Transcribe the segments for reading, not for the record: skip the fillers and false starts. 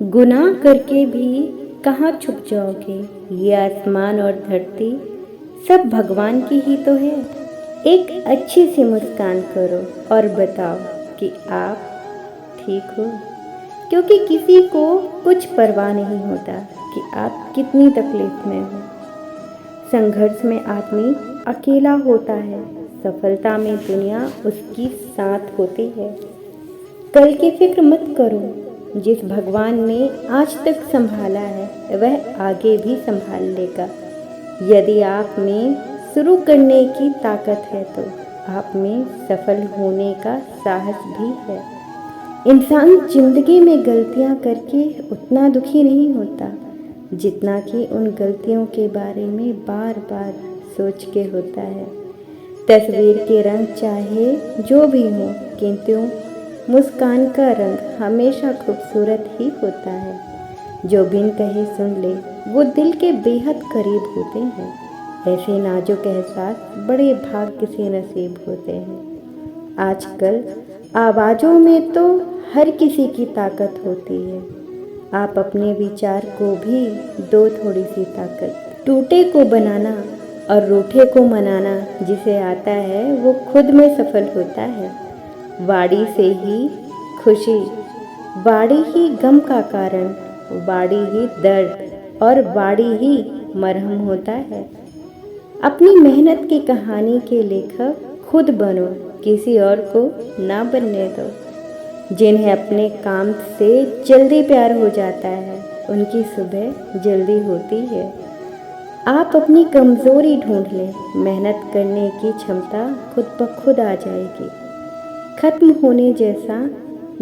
गुनाह करके भी कहाँ छुप जाओगे, ये आसमान और धरती सब भगवान की ही तो है। एक अच्छी सी मुस्कान करो और बताओ कि आप ठीक हो, क्योंकि किसी को कुछ परवाह नहीं होता कि आप कितनी तकलीफ में हो। संघर्ष में आदमी अकेला होता है, सफलता में दुनिया उसकी साथ होती है। कल की फिक्र मत करो, जिस भगवान ने आज तक संभाला है वह आगे भी संभाल लेगा। यदि आप में शुरू करने की ताकत है तो आप में सफल होने का साहस भी है। इंसान जिंदगी में गलतियां करके उतना दुखी नहीं होता जितना कि उन गलतियों के बारे में बार बार सोच के होता है। तस्वीर के रंग चाहे जो भी हो, किंतु मुस्कान का रंग हमेशा खूबसूरत ही होता है। जो बिन कहे सुन ले वो दिल के बेहद करीब होते हैं। ऐसे नाजुक एहसास बड़े भाग्य से नसीब होते हैं। आजकल आवाज़ों में तो हर किसी की ताकत होती है। आप अपने विचार को भी दो थोड़ी सी ताकत। टूटे को बनाना और रूठे को मनाना जिसे आता है वो खुद में सफल होता है। वाड़ी से ही खुशी, वाड़ी ही गम का कारण, वाड़ी ही दर्द और वाड़ी ही मरहम होता है। अपनी मेहनत की कहानी के लेखक खुद बनो, किसी और को ना बनने दो। जिन्हें अपने काम से जल्दी प्यार हो जाता है उनकी सुबह जल्दी होती है। आप अपनी कमज़ोरी ढूंढ लें, मेहनत करने की क्षमता खुद ब खुद आ जाएगी। खत्म होने जैसा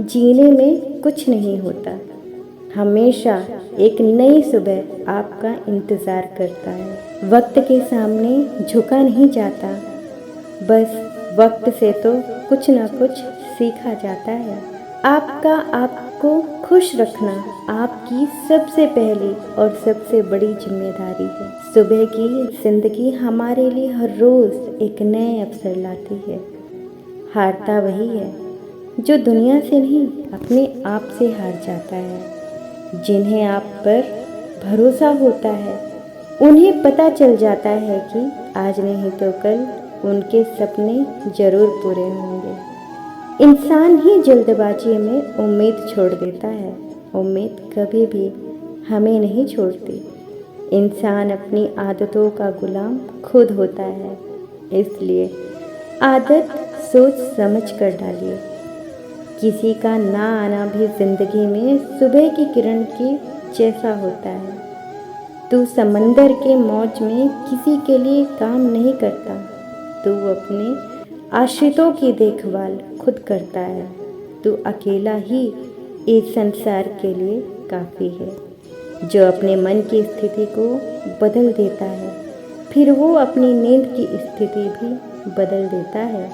जीने में कुछ नहीं होता। हमेशा एक नई सुबह आपका इंतज़ार करता है। वक्त के सामने झुका नहीं जाता, बस वक्त से तो कुछ ना कुछ सीखा जाता है। आपका आपको खुश रखना आपकी सबसे पहली और सबसे बड़ी जिम्मेदारी है। सुबह की जिंदगी हमारे लिए हर रोज़ एक नए अवसर लाती है। हारता वही है जो दुनिया से नहीं अपने आप से हार जाता है। जिन्हें आप पर भरोसा होता है उन्हें पता चल जाता है कि आज नहीं तो कल उनके सपने जरूर पूरे होंगे। इंसान ही जल्दबाजी में उम्मीद छोड़ देता है, उम्मीद कभी भी हमें नहीं छोड़ती। इंसान अपनी आदतों का गुलाम खुद होता है, इसलिए आदत सोच समझ कर डालिए। किसी का ना आना भी जिंदगी में सुबह की किरण के जैसा होता है। तू समंदर के मौज में किसी के लिए काम नहीं करता, तू अपने आश्रितों की देखभाल खुद करता है। तू अकेला ही इस संसार के लिए काफ़ी है। जो अपने मन की स्थिति को बदल देता है फिर वो अपनी नींद की स्थिति भी बदल देता है।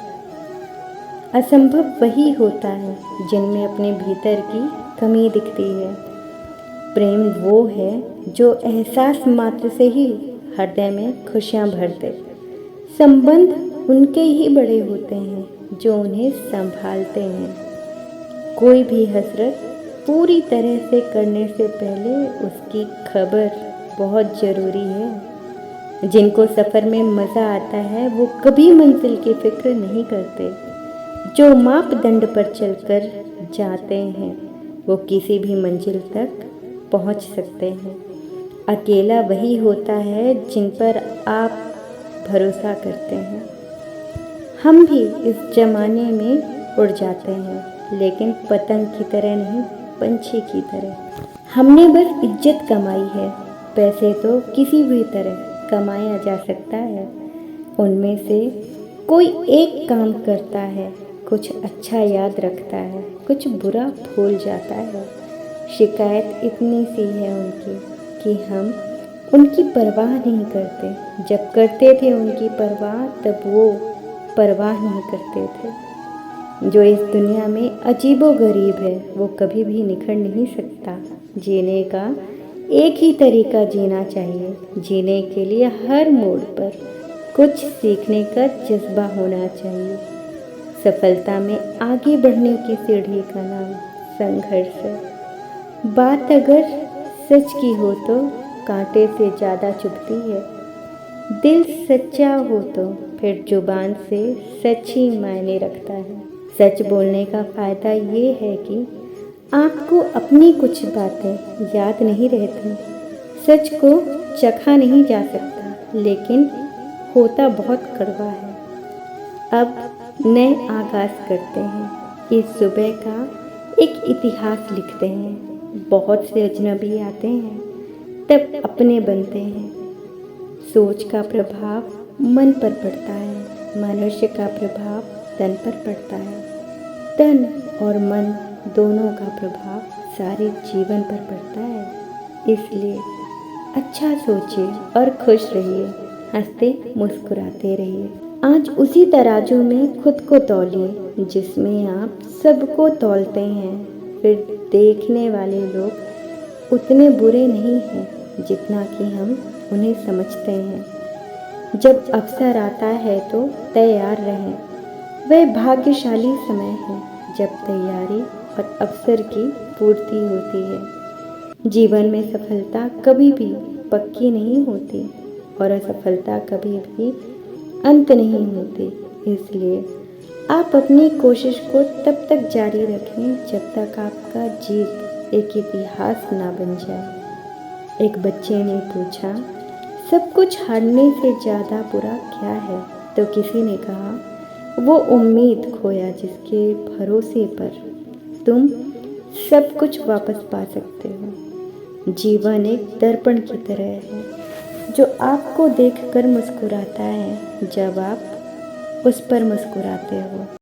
असंभव वही होता है जिनमें अपने भीतर की कमी दिखती है। प्रेम वो है जो एहसास मात्र से ही हृदय में खुशियाँ भर दे। संबंध उनके ही बड़े होते हैं जो उन्हें संभालते हैं। कोई भी हसरत पूरी तरह से करने से पहले उसकी खबर बहुत ज़रूरी है। जिनको सफ़र में मज़ा आता है वो कभी मंजिल की फिक्र नहीं करते। जो मापदंड पर चलकर जाते हैं वो किसी भी मंजिल तक पहुंच सकते हैं। अकेला वही होता है जिन पर आप भरोसा करते हैं। हम भी इस जमाने में उड़ जाते हैं, लेकिन पतंग की तरह नहीं, पंछी की तरह। हमने बस इज्जत कमाई है, पैसे तो किसी भी तरह कमाया जा सकता है। उनमें से कोई एक काम करता है, कुछ अच्छा याद रखता है, कुछ बुरा भूल जाता है। शिकायत इतनी सी है उनकी कि हम उनकी परवाह नहीं करते। जब करते थे उनकी परवाह तब वो परवाह नहीं करते थे। जो इस दुनिया में अजीबो गरीब है वो कभी भी निखर नहीं सकता। जीने का एक ही तरीका जीना चाहिए। जीने के लिए हर मोड़ पर कुछ सीखने का जज्बा होना चाहिए। सफलता में आगे बढ़ने की सीढ़ी का नाम संघर्ष है। बात अगर सच की हो तो कांटे से ज़्यादा चुभती है। दिल सच्चा हो तो फिर जुबान से सच ही मायने रखता है। सच बोलने का फ़ायदा ये है कि आपको अपनी कुछ बातें याद नहीं रहती। सच को चखा नहीं जा सकता, लेकिन होता बहुत कड़वा है। अब नए आगाज़ करते हैं। इस सुबह का एक इतिहास लिखते हैं। बहुत से अजनबी आते हैं, तब अपने बनते हैं। सोच का प्रभाव मन पर पड़ता है, मनुष्य का प्रभाव तन पर पड़ता है। तन और मन दोनों का प्रभाव सारे जीवन पर पड़ता है। इसलिए अच्छा सोचिए और खुश रहिए, हंसते मुस्कुराते रहिए। आज उसी तराजू में खुद को तौलिए जिसमें आप सबको तौलते हैं। फिर देखने वाले लोग उतने बुरे नहीं हैं जितना कि हम उन्हें समझते हैं। जब अवसर आता है तो तैयार रहें। वह भाग्यशाली समय है जब तैयारी और अवसर की पूर्ति होती है। जीवन में सफलता कभी भी पक्की नहीं होती और असफलता कभी भी अंत नहीं होती। इसलिए आप अपनी कोशिश को तब तक जारी रखें जब तक आपका जीत एक इतिहास ना बन जाए। एक बच्चे ने पूछा, सब कुछ हारने से ज़्यादा बुरा क्या है? तो किसी ने कहा, वो उम्मीद खोया जिसके भरोसे पर तुम सब कुछ वापस पा सकते हो। जीवन एक दर्पण की तरह है जो आपको देखकर मुस्कुराता है जब आप उस पर मुस्कुराते हो।